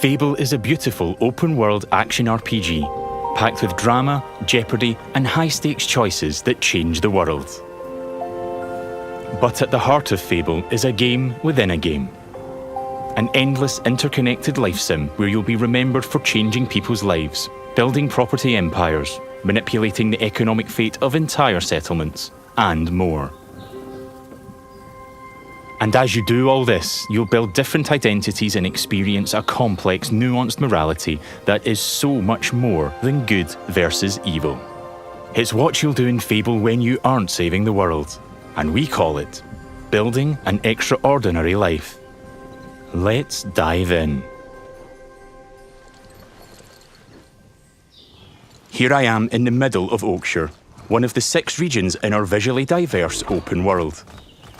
Fable is a beautiful open-world action RPG, packed with drama, jeopardy, and high-stakes choices that change the world. But at the heart of Fable is a game within a game. An endless, interconnected life sim where you'll be remembered for changing people's lives, building property empires, manipulating the economic fate of entire settlements, and more. And as you do all this, you'll build different identities and experience a complex, nuanced morality that is so much more than good versus evil. It's what you'll do in Fable when you aren't saving the world, and we call it building an extraordinary life. Let's dive in. Here I am in the middle of Oakshire, one of the 6 regions in our visually diverse open world.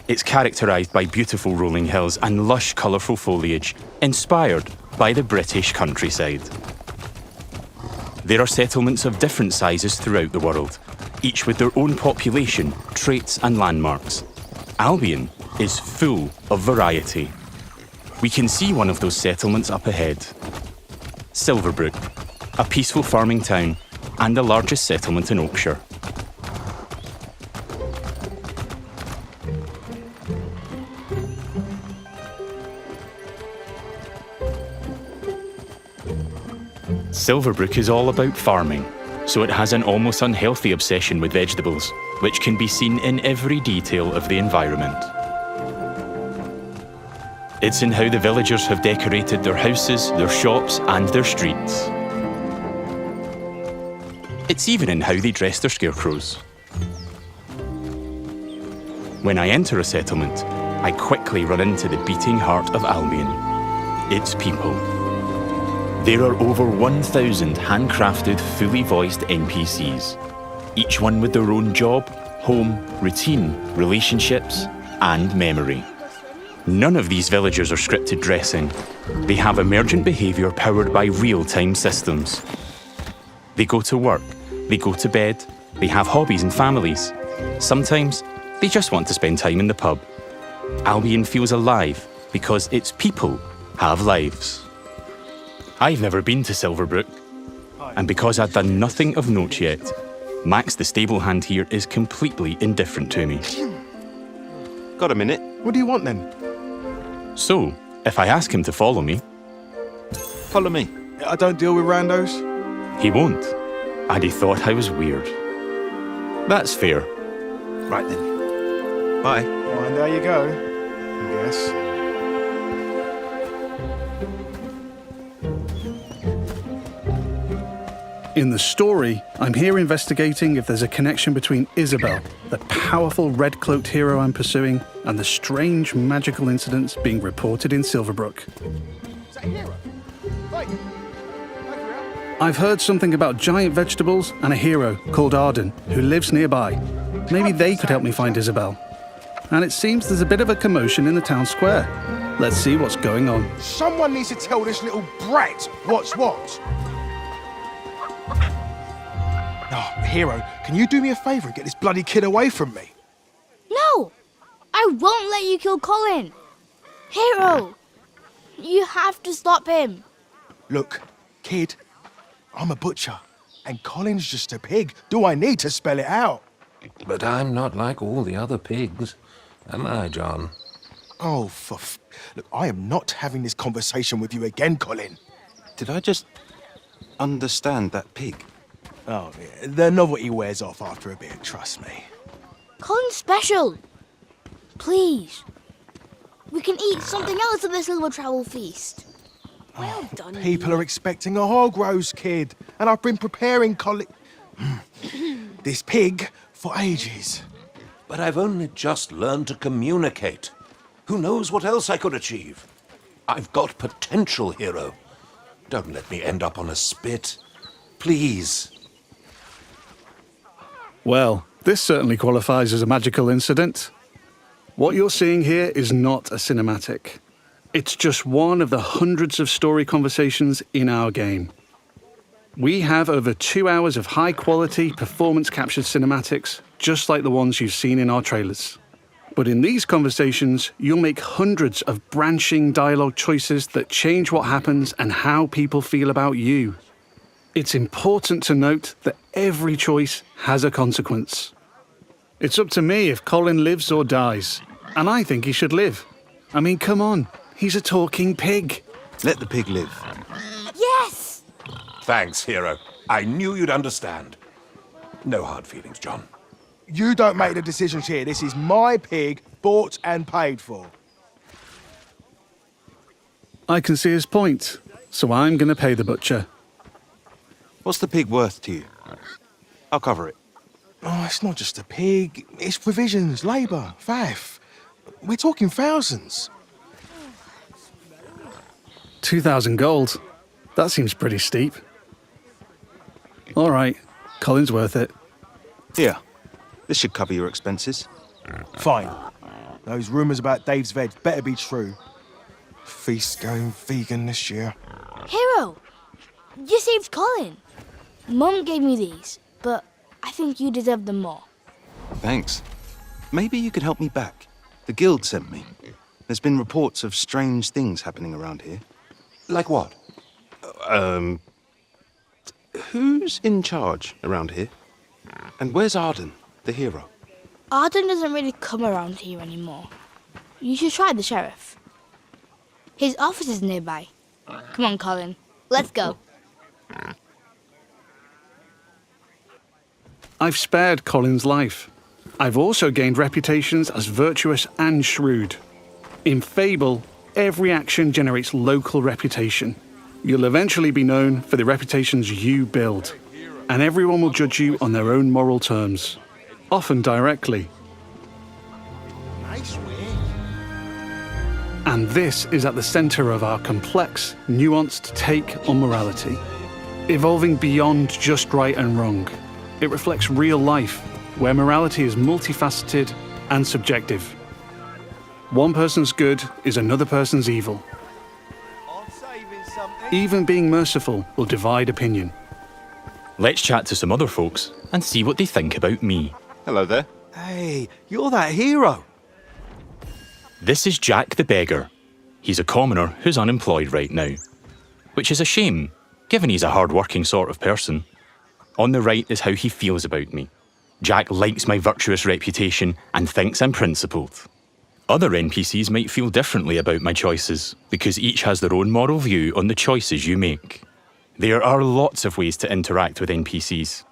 It's characterised by beautiful rolling hills and lush, colourful foliage, inspired by the British countryside. There are settlements of different sizes throughout the world, each with their own population, traits and landmarks. Albion is full of variety. We can see one of those settlements up ahead. Silverbrook, a peaceful farming town and the largest settlement in Oakshire. Silverbrook is all about farming, so it has an almost unhealthy obsession with vegetables, which can be seen in every detail of the environment. It's in how the villagers have decorated their houses, their shops, and their streets. It's even in how they dress their scarecrows. When I enter a settlement, I quickly run into the beating heart of Albion. Its people. There are over 1,000 handcrafted, fully voiced NPCs, each one with their own job, home, routine, relationships, and memory. None of these villagers are scripted dressing. They have emergent behaviour powered by real-time systems. They go to work, they go to bed, they have hobbies and families. Sometimes, they just want to spend time in the pub. Albion feels alive because its people have lives. I've never been to Silverbrook, and because I've done nothing of note yet, Max the stable hand here is completely indifferent to me. Got a minute? What do you want then? So, if I ask him to follow me... Follow me. I don't deal with randos. He won't, and he thought I was weird. That's fair. Right then. Bye. Well, and there you go, I guess. In the story, I'm here investigating if there's a connection between Isabel, the powerful red-cloaked hero I'm pursuing, and the strange magical incidents being reported in Silverbrook. Is that a hero? Right. I've heard something about giant vegetables and a hero called Arden, who lives nearby. Maybe they could help me find Isabel. And it seems there's a bit of a commotion in the town square. Let's see what's going on. Someone needs to tell this little brat what's what. Oh, hero, can you do me a favour and get this bloody kid away from me? No! I won't let you kill Colin! Hero! You have to stop him! Look, kid, I'm a butcher, and Colin's just a pig. Do I need to spell it out? But I'm not like all the other pigs, am I, John? Oh, Look, I am not having this conversation with you again, Colin. Did I just understand that pig? Oh, yeah, the novelty wears off after a bit, trust me. Colin's special! Please. We can eat something else at this little travel feast. Well done, People you. are expecting a hog roast, kid, and I've been preparing this pig for ages. But I've only just learned to communicate. Who knows what else I could achieve? I've got potential, hero. Don't let me end up on a spit. Please. Well, this certainly qualifies as a magical incident. What you're seeing here is not a cinematic. It's just one of the hundreds of story conversations in our game. We have over 2 hours of high-quality, performance-captured cinematics, just like the ones you've seen in our trailers. But in these conversations, you'll make hundreds of branching dialogue choices that change what happens and how people feel about you. It's important to note that every choice has a consequence. It's up to me if Colin lives or dies, and I think he should live. I mean, come on, he's a talking pig. Let the pig live. Yes! Thanks, hero. I knew you'd understand. No hard feelings, John. You don't make the decisions here. This is my pig, bought and paid for. I can see his point, so I'm going to pay the butcher. What's the pig worth to you? I'll cover it. Oh, it's not just a pig. It's provisions, labour, faff. We're talking thousands. 2,000 gold. That seems pretty steep. All right, Colin's worth it. Here. This should cover your expenses. Fine. Those rumours about Dave's veg better be true. Feast going vegan this year. Hero, you saved Colin. Mum gave me these, but I think you deserve them more. Thanks. Maybe you could help me back. The guild sent me. There's been reports of strange things happening around here. Like what? Who's in charge around here? And where's Arden, the hero? Arden doesn't really come around here anymore. You should try the sheriff. His office is nearby. Come on, Colin. Let's go. I've spared Colin's life. I've also gained reputations as virtuous and shrewd. In Fable, every action generates local reputation. You'll eventually be known for the reputations you build, and everyone will judge you on their own moral terms, often directly. Nice way. And this is at the centre of our complex, nuanced take on morality, evolving beyond just right and wrong. It reflects real life, where morality is multifaceted and subjective. One person's good is another person's evil. Even being merciful will divide opinion. Let's chat to some other folks and see what they think about me. Hello there. Hey, you're that hero. This is Jack the Beggar. He's a commoner who's unemployed right now, which is a shame, given he's a hard-working sort of person. On the right is how he feels about me. Jack likes my virtuous reputation and thinks I'm principled. Other NPCs might feel differently about my choices, because each has their own moral view on the choices you make. There are lots of ways to interact with NPCs.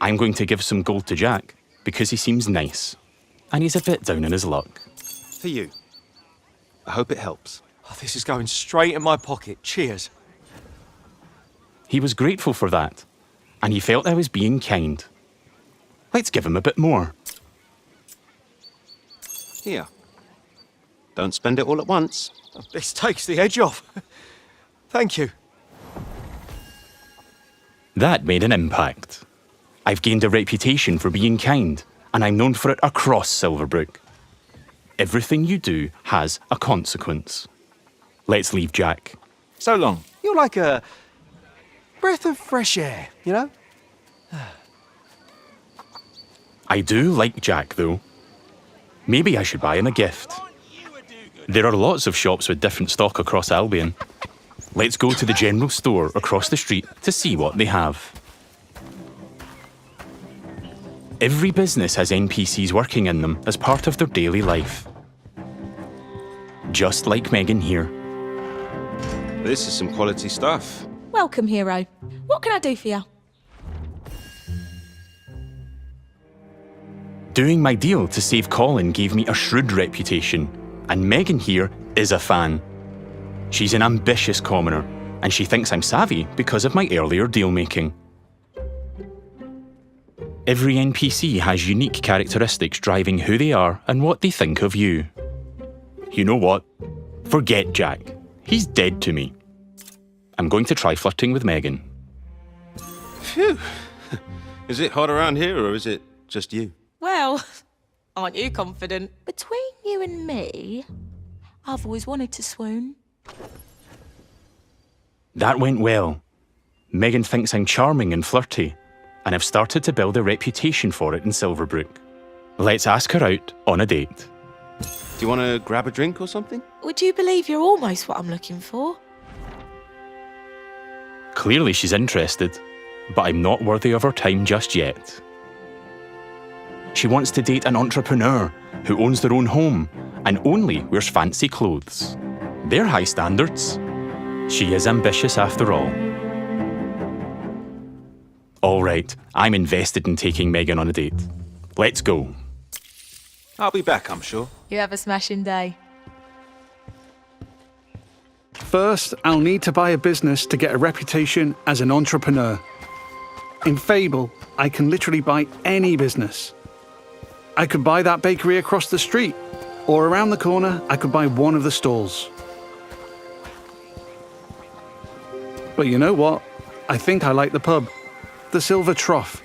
I'm going to give some gold to Jack, because he seems nice, and he's a bit down on his luck. For you. I hope it helps. Oh, this is going straight in my pocket. Cheers. He was grateful for that, and he felt I was being kind. Let's give him a bit more. Here. Don't spend it all at once. This takes the edge off. Thank you. That made an impact. I've gained a reputation for being kind, and I'm known for it across Silverbrook. Everything you do has a consequence. Let's leave Jack. So long. You're like a breath of fresh air, you know? I do like Jack, though. Maybe I should buy him a gift. There are lots of shops with different stock across Albion. Let's go to the general store across the street to see what they have. Every business has NPCs working in them as part of their daily life. Just like Megan here. This is some quality stuff. Welcome, hero. What can I do for you? Doing my deal to save Colin gave me a shrewd reputation, and Megan here is a fan. She's an ambitious commoner, and she thinks I'm savvy because of my earlier deal-making. Every NPC has unique characteristics driving who they are and what they think of you. You know what? Forget Jack. He's dead to me. I'm going to try flirting with Megan. Phew. Is it hot around here, or is it just you? Well, aren't you confident? Between you and me, I've always wanted to swoon. That went well. Megan thinks I'm charming and flirty, and I've started to build a reputation for it in Silverbrook. Let's ask her out on a date. you want to grab a drink or something? Would you believe you're almost what I'm looking for? Clearly she's interested, but I'm not worthy of her time just yet. She wants to date an entrepreneur who owns their own home and only wears fancy clothes. They're high standards. She is ambitious after all. All right, I'm invested in taking Megan on a date. Let's go. I'll be back, I'm sure. You have a smashing day. First, I'll need to buy a business to get a reputation as an entrepreneur. In Fable, I can literally buy any business. I could buy that bakery across the street, or around the corner, I could buy one of the stalls. But you know what? I think I like the pub, the Silver Trough.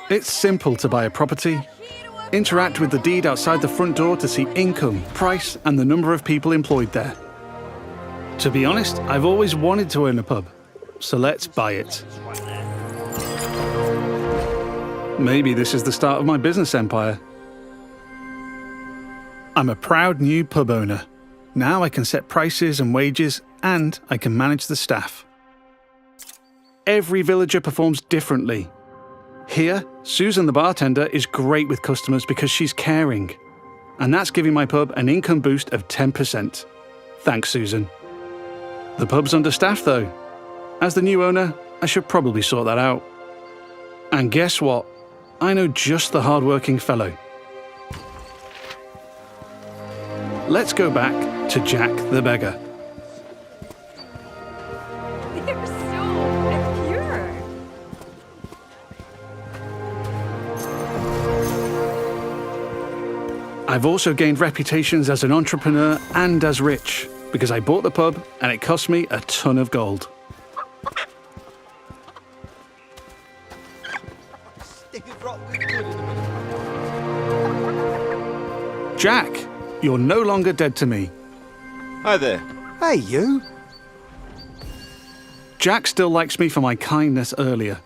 It's simple to buy a property. Interact with the deed outside the front door to see income, price, and the number of people employed there. To be honest, I've always wanted to own a pub, so let's buy it. Maybe this is the start of my business empire. I'm a proud new pub owner. Now I can set prices and wages, and I can manage the staff. Every villager performs differently. Here, Susan the bartender is great with customers because she's caring. And that's giving my pub an income boost of 10%. Thanks, Susan. The pub's understaffed though. As the new owner, I should probably sort that out. And guess what? I know just the hard-working fellow. Let's go back to Jack the beggar. They're so pure. I've also gained reputations as an entrepreneur and as rich, because I bought the pub and it cost me a ton of gold. Jack, you're no longer dead to me. Hi there. Hey, you. Jack still likes me for my kindness earlier,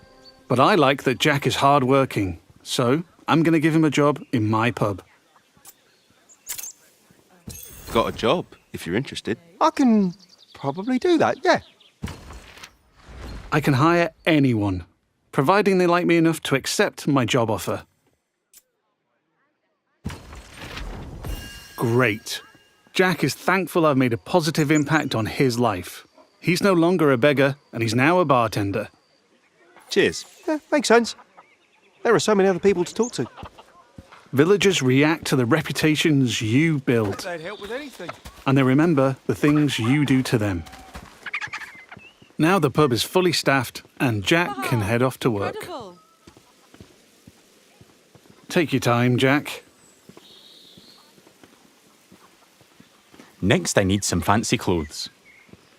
but I like that Jack is hard-working, so I'm going to give him a job in my pub. Got a job, if you're interested. I can probably do that, yeah. I can hire anyone, providing they like me enough to accept my job offer. Great. Jack is thankful I've made a positive impact on his life. He's no longer a beggar, and he's now a bartender. Cheers. Yeah, makes sense. There are so many other people to talk to. Villagers react to the reputations you build, They'd help with anything. and they remember the things you do to them. Now the pub is fully staffed, and Jack can head off to work. Incredible. Take your time, Jack. Next I need some fancy clothes.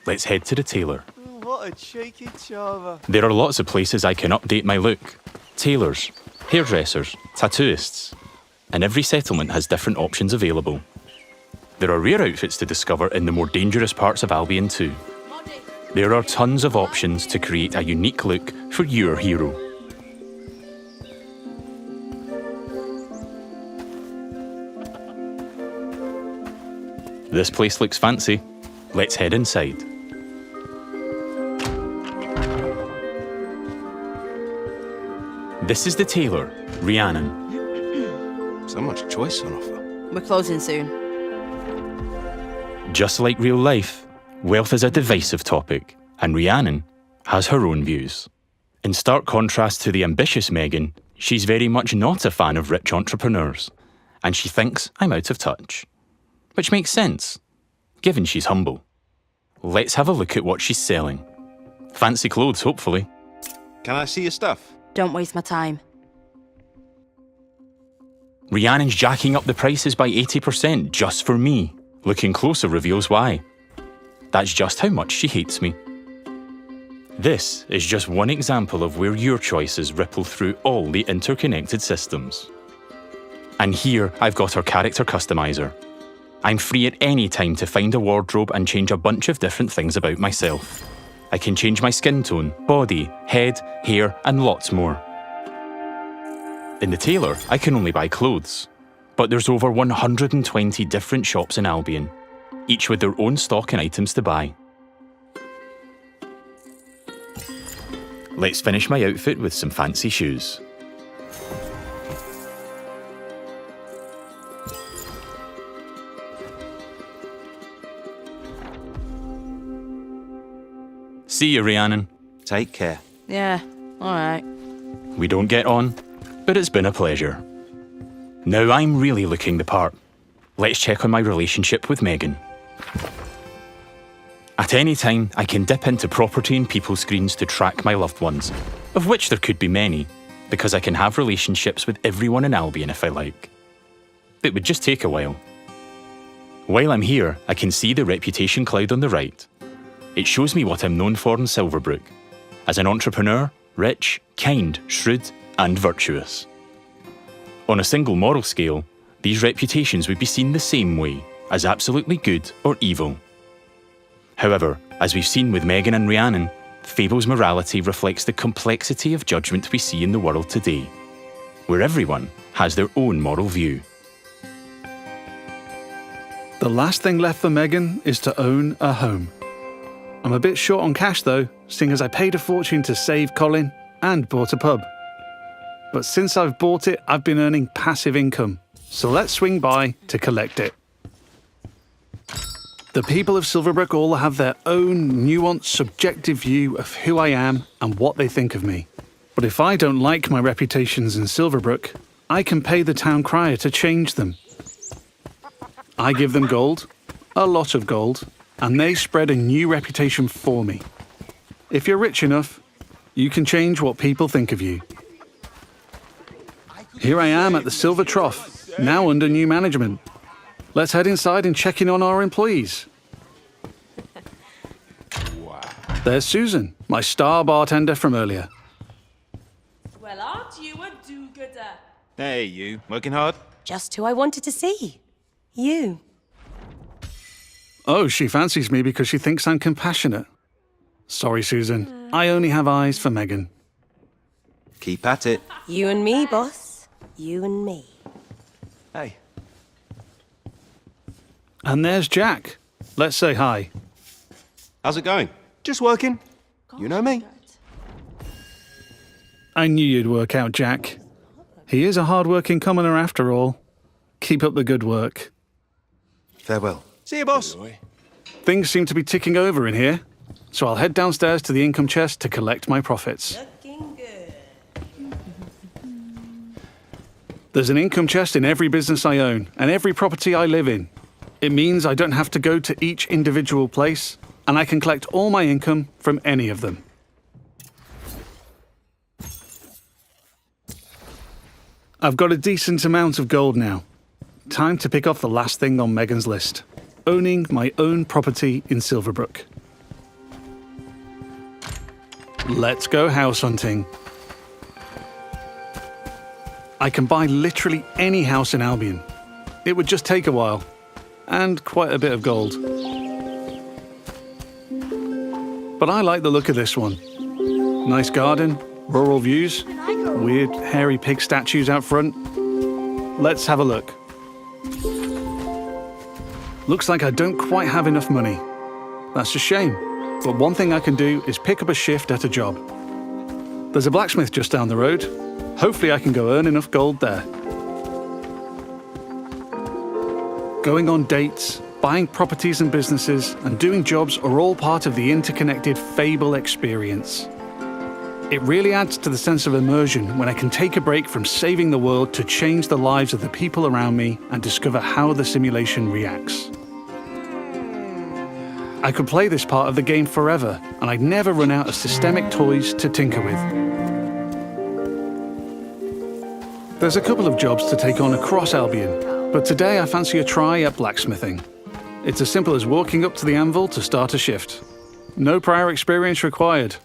Let's head to the tailor. What a cheeky charmer. There are lots of places I can update my look. Tailors, hairdressers, tattooists. And every settlement has different options available. There are rare outfits to discover in the more dangerous parts of Albion too. There are tons of options to create a unique look for your hero. This place looks fancy. Let's head inside. This is the tailor, Rhiannon. So much choice on offer. We're closing soon. Just like real life, wealth is a divisive topic, and Rhiannon has her own views. In stark contrast to the ambitious Megan, she's very much not a fan of rich entrepreneurs, and she thinks I'm out of touch. Which makes sense, given she's humble. Let's have a look at what she's selling. Fancy clothes, hopefully. Can I see your stuff? Don't waste my time. Rhiannon's jacking up the prices by 80% just for me. Looking closer reveals why. That's just how much she hates me. This is just one example of where your choices ripple through all the interconnected systems. And here I've got our character customizer. I'm free at any time to find a wardrobe and change a bunch of different things about myself. I can change my skin tone, body, head, hair, and lots more. In the tailor, I can only buy clothes. But there's over 120 different shops in Albion, each with their own stock and items to buy. Let's finish my outfit with some fancy shoes. See you, Rhiannon. Take care. Yeah, alright. We don't get on, but it's been a pleasure. Now I'm really looking the part. Let's check on my relationship with Megan. At any time, I can dip into property and people screens to track my loved ones, of which there could be many, because I can have relationships with everyone in Albion if I like. It would just take a while. While I'm here, I can see the reputation cloud on the right. It shows me what I'm known for in Silverbrook, as an entrepreneur, rich, kind, shrewd, and virtuous. On a single moral scale, these reputations would be seen the same way, as absolutely good or evil. However, as we've seen with Megan and Rhiannon, Fable's morality reflects the complexity of judgment we see in the world today, where everyone has their own moral view. The last thing left for Megan is to own a home. I'm a bit short on cash though, seeing as I paid a fortune to save Colin and bought a pub. But since I've bought it, I've been earning passive income, so let's swing by to collect it. The people of Silverbrook all have their own nuanced, subjective view of who I am and what they think of me. But if I don't like my reputations in Silverbrook, I can pay the town crier to change them. I give them gold, a lot of gold, and they spread a new reputation for me. If you're rich enough, you can change what people think of you. Here I am at the Silver Trough, now under new management. Let's head inside and check in on our employees. There's Susan, my star bartender from earlier. Well, aren't you a do-gooder? Hey, you. Working hard? Just who I wanted to see. You. Oh, she fancies me because she thinks I'm compassionate. Sorry, Susan. I only have eyes for Megan. Keep at it. You and me, boss. You and me. Hey. And there's Jack. Let's say hi. How's it going? Just working. You know me. I knew you'd work out, Jack. He is a hard-working commoner after all. Keep up the good work. Farewell. See you, boss. Things seem to be ticking over in here, so I'll head downstairs to the income chest to collect my profits. Looking good. There's an income chest in every business I own and every property I live in. It means I don't have to go to each individual place, and I can collect all my income from any of them. I've got a decent amount of gold now. Time to pick off the last thing on Megan's list. Owning my own property in Silverbrook. Let's go house hunting. I can buy literally any house in Albion. It would just take a while, and quite a bit of gold. But I like the look of this one. Nice garden, rural views, weird hairy pig statues out front. Let's have a look. Looks like I don't quite have enough money. That's a shame, but one thing I can do is pick up a shift at a job. There's a blacksmith just down the road. Hopefully I can go earn enough gold there. Going on dates, buying properties and businesses, and doing jobs are all part of the interconnected Fable experience. It really adds to the sense of immersion when I can take a break from saving the world to change the lives of the people around me and discover how the simulation reacts. I could play this part of the game forever, and I'd never run out of systemic toys to tinker with. There's a couple of jobs to take on across Albion, but today I fancy a try at blacksmithing. It's as simple as walking up to the anvil to start a shift. No prior experience required.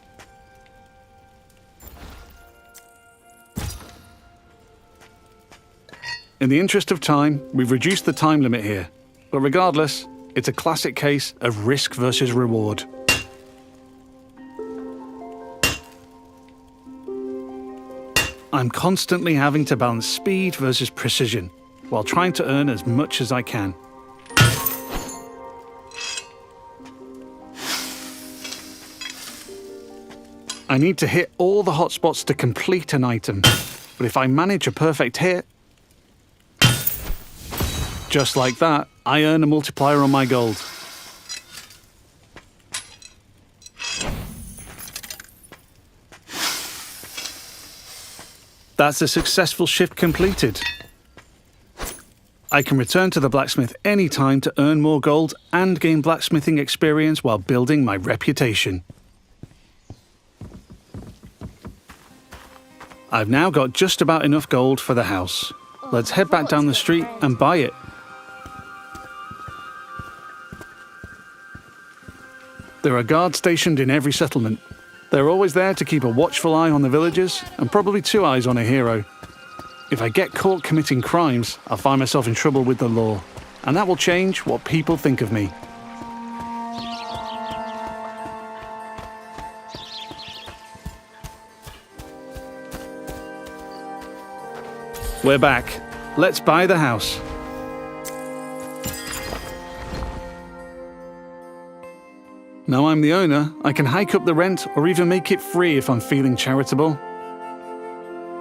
In the interest of time, we've reduced the time limit here, but regardless, it's a classic case of risk versus reward. I'm constantly having to balance speed versus precision, while trying to earn as much as I can. I need to hit all the hotspots to complete an item, but if I manage a perfect hit, just like that, I earn a multiplier on my gold. That's a successful shift completed. I can return to the blacksmith anytime to earn more gold and gain blacksmithing experience while building my reputation. I've now got just about enough gold for the house. Let's head back down the street and buy it. There are guards stationed in every settlement. They're always there to keep a watchful eye on the villagers, and probably 2 eyes on a hero. If I get caught committing crimes, I'll find myself in trouble with the law, and that will change what people think of me. We're back. Let's buy the house. Now I'm the owner, I can hike up the rent or even make it free if I'm feeling charitable.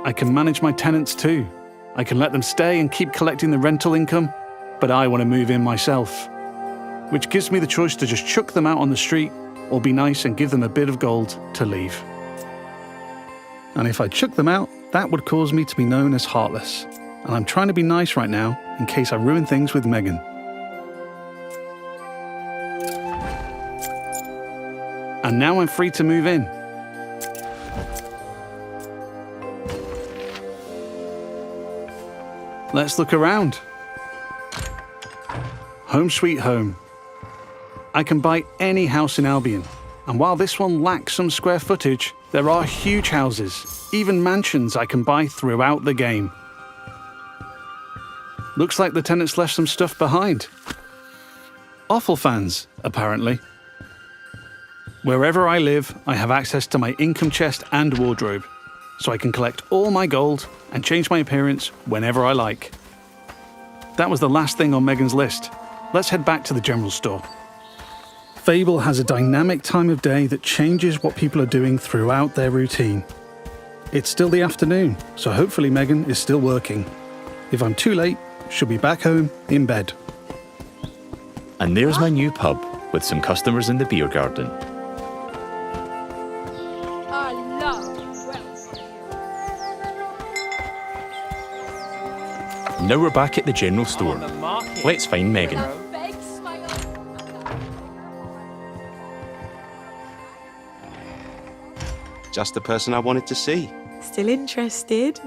I can manage my tenants too. I can let them stay and keep collecting the rental income, but I want to move in myself, which gives me the choice to just chuck them out on the street or be nice and give them a bit of gold to leave. And if I chuck them out, that would cause me to be known as heartless. And I'm trying to be nice right now in case I ruin things with Megan. And now I'm free to move in. Let's look around. Home sweet home. I can buy any house in Albion. And while this one lacks some square footage, there are huge houses, even mansions I can buy throughout the game. Looks like the tenants left some stuff behind. Offal fans, apparently. Wherever I live, I have access to my income chest and wardrobe, so I can collect all my gold and change my appearance whenever I like. That was the last thing on Megan's list. Let's head back to the general store. Fable has a dynamic time of day that changes what people are doing throughout their routine. It's still the afternoon, so hopefully Megan is still working. If I'm too late, she'll be back home in bed. And there's my new pub with some customers in the beer garden. I love Now we're back at the general store. Let's find Megan. Just the person I wanted to see. Still interested?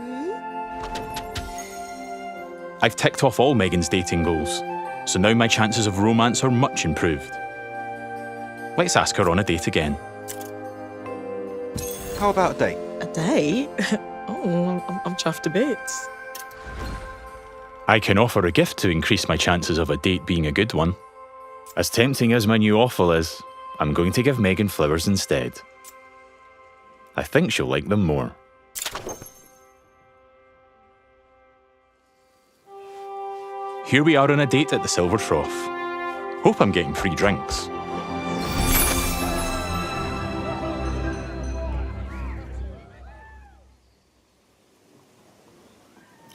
I've ticked off all Megan's dating goals, so now my chances of romance are much improved. Let's ask her on a date again. How about a date? A date? Oh, I'm chuffed to bits. I can offer a gift to increase my chances of a date being a good one. As tempting as my new offal is, I'm going to give Megan flowers instead. I think she'll like them more. Here we are on a date at the Silver Trough. Hope I'm getting free drinks.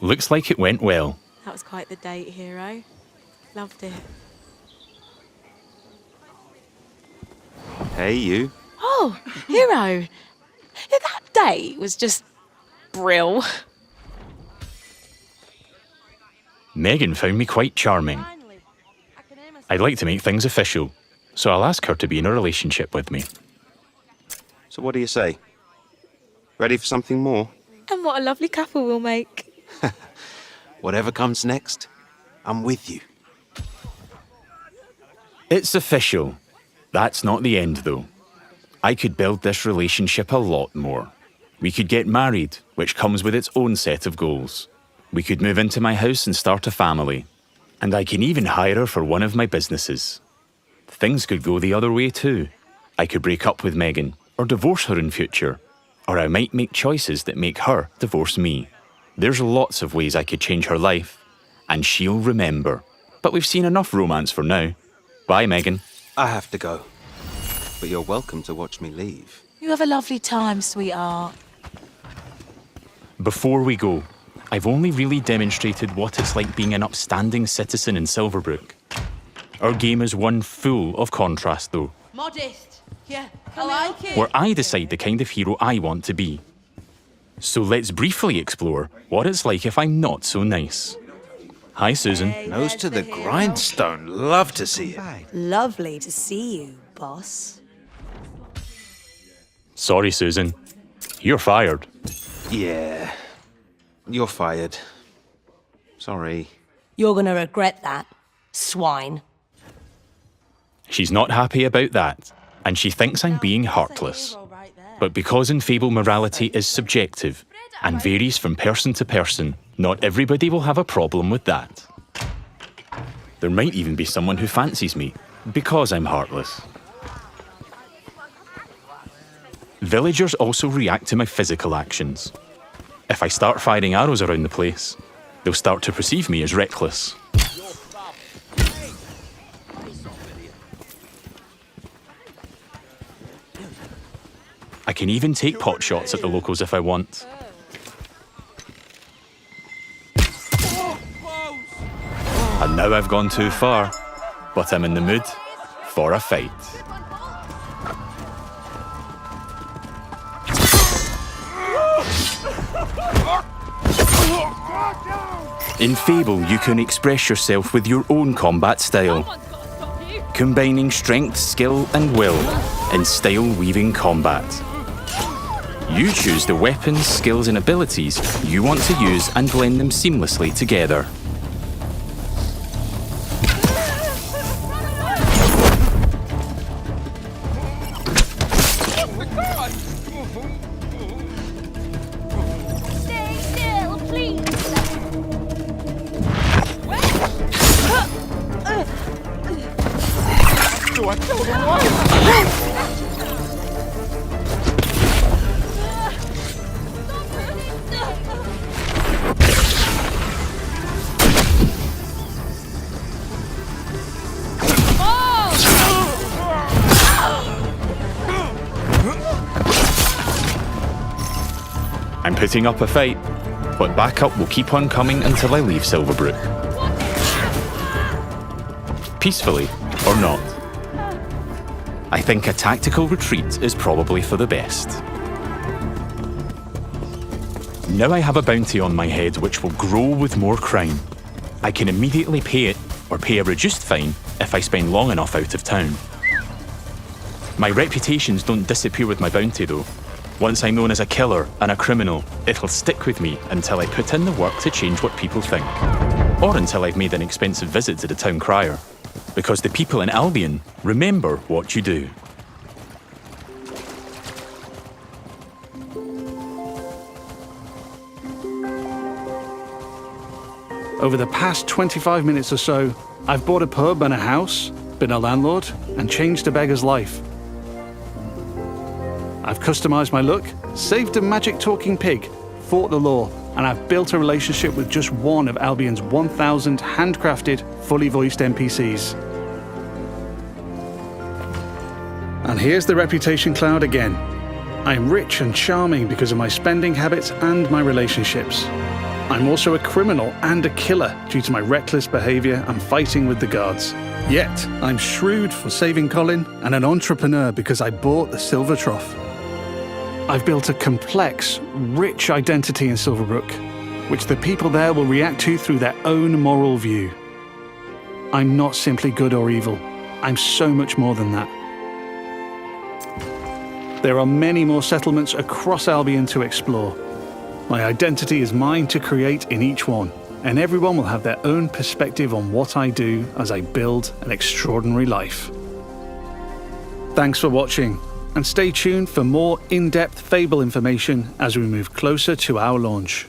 Looks like it went well. That was quite the date, hero. Loved it. Hey, you. Oh, hero. Yeah, that date was just brill. Megan found me quite charming. I'd like to make things official, so I'll ask her to be in a relationship with me. So what do you say? Ready for something more? And what a lovely couple we'll make. Whatever comes next, I'm with you. It's official. That's not the end, though. I could build this relationship a lot more. We could get married, which comes with its own set of goals. We could move into my house and start a family. And I can even hire her for one of my businesses. Things could go the other way too. I could break up with Megan, or divorce her in future. Or I might make choices that make her divorce me. There's lots of ways I could change her life. and she'll remember. But we've seen enough romance for now. Bye, Megan. I have to go. But you're welcome to watch me leave. You have a lovely time, sweetheart. Before we go, I've only really demonstrated what it's like being an upstanding citizen in Silverbrook. Our game is one full of contrast, though, Modest. Yeah, I like it. where I decide the kind of hero I want to be. So let's briefly explore what it's like if I'm not so nice. Hi, Susan. Nose to the grindstone. Love to see it. Lovely to see you, boss. Sorry, Susan. You're fired. Yeah. You're fired. Sorry. You're gonna regret that, swine. She's not happy about that, and she thinks I'm being heartless. But because in Fable morality is subjective and varies from person to person, not everybody will have a problem with that. There might even be someone who fancies me because I'm heartless. Villagers also react to my physical actions. If I start firing arrows around the place, they'll start to perceive me as reckless. I can even take pot shots at the locals if I want. And now I've gone too far, but I'm in the mood for a fight. In Fable, you can express yourself with your own combat style, combining strength, skill, and will in style-weaving combat. You choose the weapons, skills, and abilities you want to use and blend them seamlessly together. Stay still, please. I'm putting up a fight, but backup will keep on coming until I leave Silverbrook. Peacefully or not. I think a tactical retreat is probably for the best. Now I have a bounty on my head which will grow with more crime. I can immediately pay it or pay a reduced fine if I spend long enough out of town. My reputations don't disappear with my bounty though. Once I'm known as a killer and a criminal, it'll stick with me until I put in the work to change what people think. Or until I've made an expensive visit to the town crier. Because the people in Albion remember what you do. Over the past 25 minutes or so, I've bought a pub and a house, been a landlord, and changed a beggar's life. I've customized my look, saved a magic talking pig, fought the law, and I've built a relationship with just one of Albion's 1,000 handcrafted, fully voiced NPCs. And here's the reputation cloud again. I'm rich and charming because of my spending habits and my relationships. I'm also a criminal and a killer due to my reckless behavior and fighting with the guards. Yet, I'm shrewd for saving Colin and an entrepreneur because I bought the Silver Trough. I've built a complex, rich identity in Silverbrook, which the people there will react to through their own moral view. I'm not simply good or evil. I'm so much more than that. There are many more settlements across Albion to explore. My identity is mine to create in each one, and everyone will have their own perspective on what I do as I build an extraordinary life. Thanks for watching, and stay tuned for more in-depth Fable information as we move closer to our launch.